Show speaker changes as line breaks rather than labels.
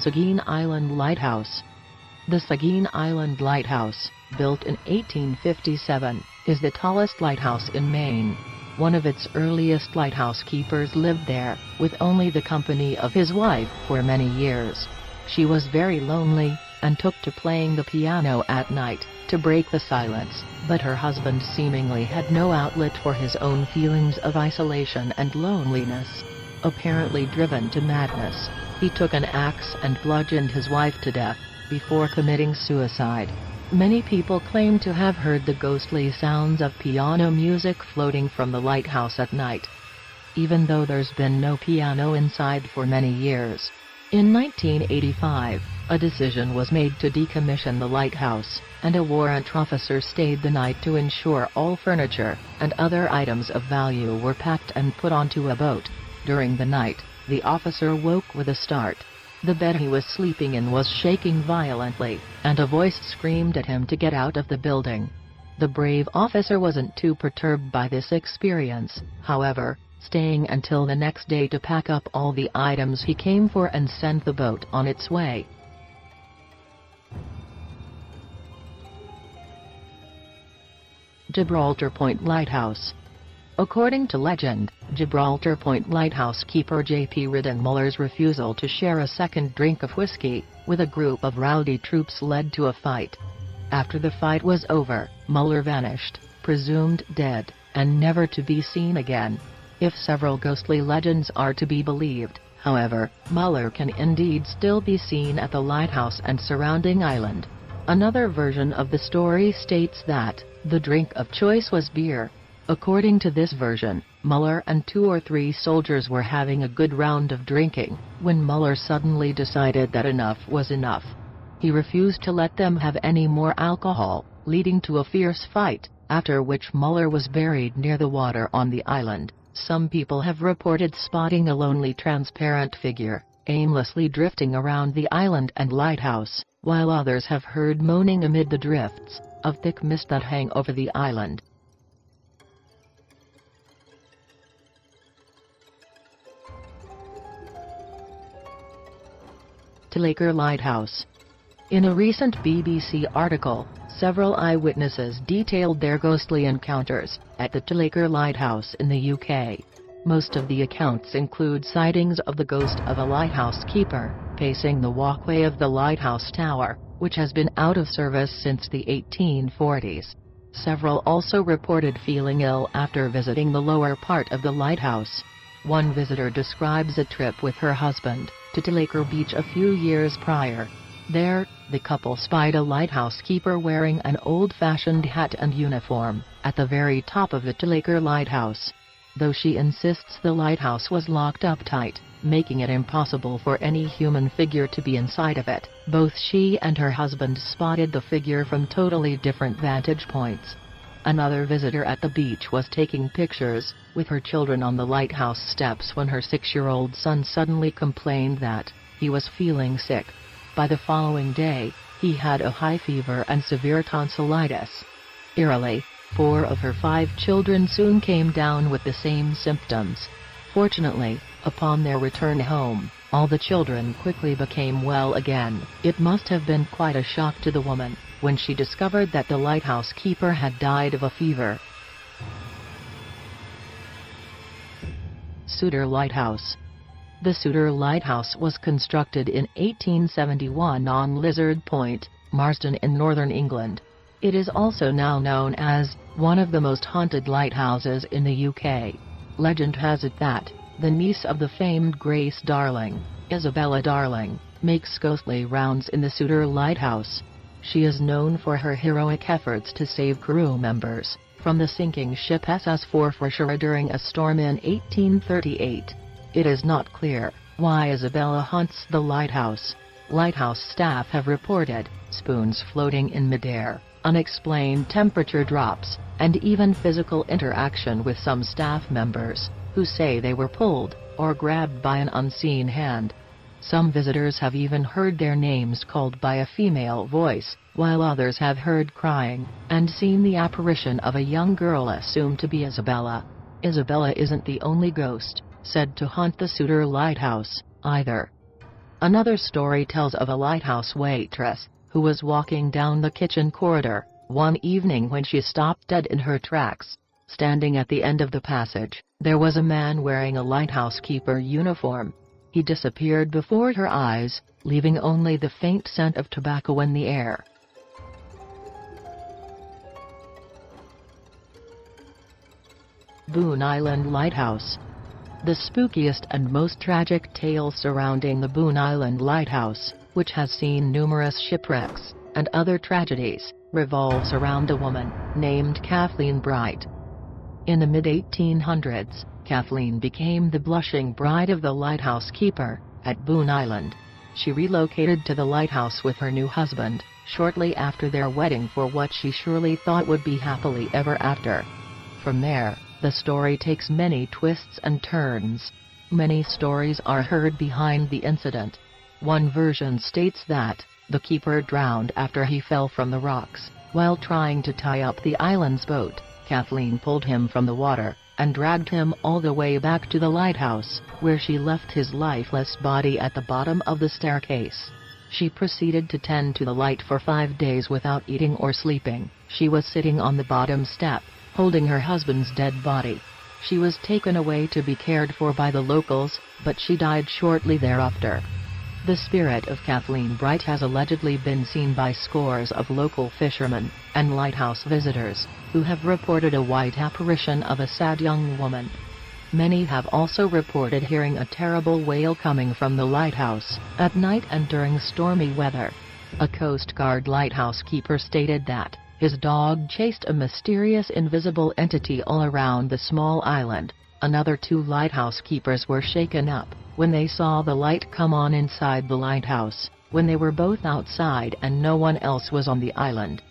Seguin Island Lighthouse. The Seguin Island Lighthouse, built in 1857, is the tallest lighthouse in Maine. One of its earliest lighthouse keepers lived there, with only the company of his wife for many years. She was very lonely, and took to playing the piano at night, to break the silence, but her husband seemingly had no outlet for his own feelings of isolation and loneliness. Apparently driven to madness, he took an axe and bludgeoned his wife to death, before committing suicide. Many people claim to have heard the ghostly sounds of piano music floating from the lighthouse at night, even though there's been no piano inside for many years. In 1985, a decision was made to decommission the lighthouse, and a warrant officer stayed the night to ensure all furniture and other items of value were packed and put onto a boat. During the night, the officer woke with a start. The bed he was sleeping in was shaking violently, and a voice screamed at him to get out of the building. The brave officer wasn't too perturbed by this experience, however, staying until the next day to pack up all the items he came for and send the boat on its way. Gibraltar Point Lighthouse. According to legend, Gibraltar Point lighthouse keeper J.P. Ridden Muller's refusal to share a second drink of whiskey with a group of rowdy troops led to a fight. After the fight was over, Muller vanished, presumed dead, and never to be seen again. If several ghostly legends are to be believed, however, Muller can indeed still be seen at the lighthouse and surrounding island. Another version of the story states that the drink of choice was beer. According to this version, Muller and 2 or 3 soldiers were having a good round of drinking, when Muller suddenly decided that enough was enough. He refused to let them have any more alcohol, leading to a fierce fight, after which Muller was buried near the water on the island. Some people have reported spotting a lonely transparent figure, aimlessly drifting around the island and lighthouse, while others have heard moaning amid the drifts of thick mist that hang over the island. Tillacre Lighthouse. In a recent BBC article, several eyewitnesses detailed their ghostly encounters at the Tillacre Lighthouse in the UK. Most of the accounts include sightings of the ghost of a lighthouse keeper pacing the walkway of the lighthouse tower, which has been out of service since the 1840s. Several also reported feeling ill after visiting the lower part of the lighthouse. One visitor describes a trip with her husband to Tillacre Beach a few years prior. There, the couple spied a lighthouse keeper wearing an old-fashioned hat and uniform at the very top of the Tillacre Lighthouse. Though she insists the lighthouse was locked up tight, making it impossible for any human figure to be inside of it, both she and her husband spotted the figure from totally different vantage points. Another visitor at the beach was taking pictures with her children on the lighthouse steps when her 6-year-old son suddenly complained that he was feeling sick. By the following day, he had a high fever and severe tonsillitis. Eerily, 4 of her 5 children soon came down with the same symptoms. Fortunately, upon their return home, all the children quickly became well again. It must have been quite a shock to the woman when she discovered that the lighthouse keeper had died of a fever. Souter Lighthouse. The Souter Lighthouse was constructed in 1871 on Lizard Point, Marsden in northern England. It is also now known as one of the most haunted lighthouses in the UK. Legend has it that the niece of the famed Grace Darling, Isabella Darling, makes ghostly rounds in the Souter Lighthouse. She is known for her heroic efforts to save crew members from the sinking ship SS Forfarshire during a storm in 1838. It is not clear why Isabella haunts the lighthouse. Lighthouse staff have reported spoons floating in midair, unexplained temperature drops, and even physical interaction with some staff members, who say they were pulled or grabbed by an unseen hand. Some visitors have even heard their names called by a female voice, while others have heard crying, and seen the apparition of a young girl assumed to be Isabella. Isabella isn't the only ghost said to haunt the Souter Lighthouse, either. Another story tells of a lighthouse waitress who was walking down the kitchen corridor one evening when she stopped dead in her tracks. Standing at the end of the passage, there was a man wearing a lighthouse keeper uniform. He disappeared before her eyes, leaving only the faint scent of tobacco in the air. Boone Island Lighthouse. The spookiest and most tragic tale surrounding the Boone Island Lighthouse, which has seen numerous shipwrecks and other tragedies, revolves around a woman named Kathleen Bright. In the mid-1800s, Kathleen became the blushing bride of the lighthouse keeper at Boone Island. She relocated to the lighthouse with her new husband shortly after their wedding for what she surely thought would be happily ever after. From there, the story takes many twists and turns. Many stories are heard behind the incident. One version states that the keeper drowned after he fell from the rocks. While trying to tie up the island's boat, Kathleen pulled him from the water and dragged him all the way back to the lighthouse, where she left his lifeless body at the bottom of the staircase. She proceeded to tend to the light for 5 days without eating or sleeping. She was sitting on the bottom step, holding her husband's dead body. She was taken away to be cared for by the locals, but she died shortly thereafter. The spirit of Kathleen Bright has allegedly been seen by scores of local fishermen and lighthouse visitors, who have reported a white apparition of a sad young woman. Many have also reported hearing a terrible wail coming from the lighthouse at night and during stormy weather. A Coast Guard lighthouse keeper stated that his dog chased a mysterious invisible entity all around the small island. Another 2 lighthouse keepers were shaken up when they saw the light come on inside the lighthouse, when they were both outside and no one else was on the island.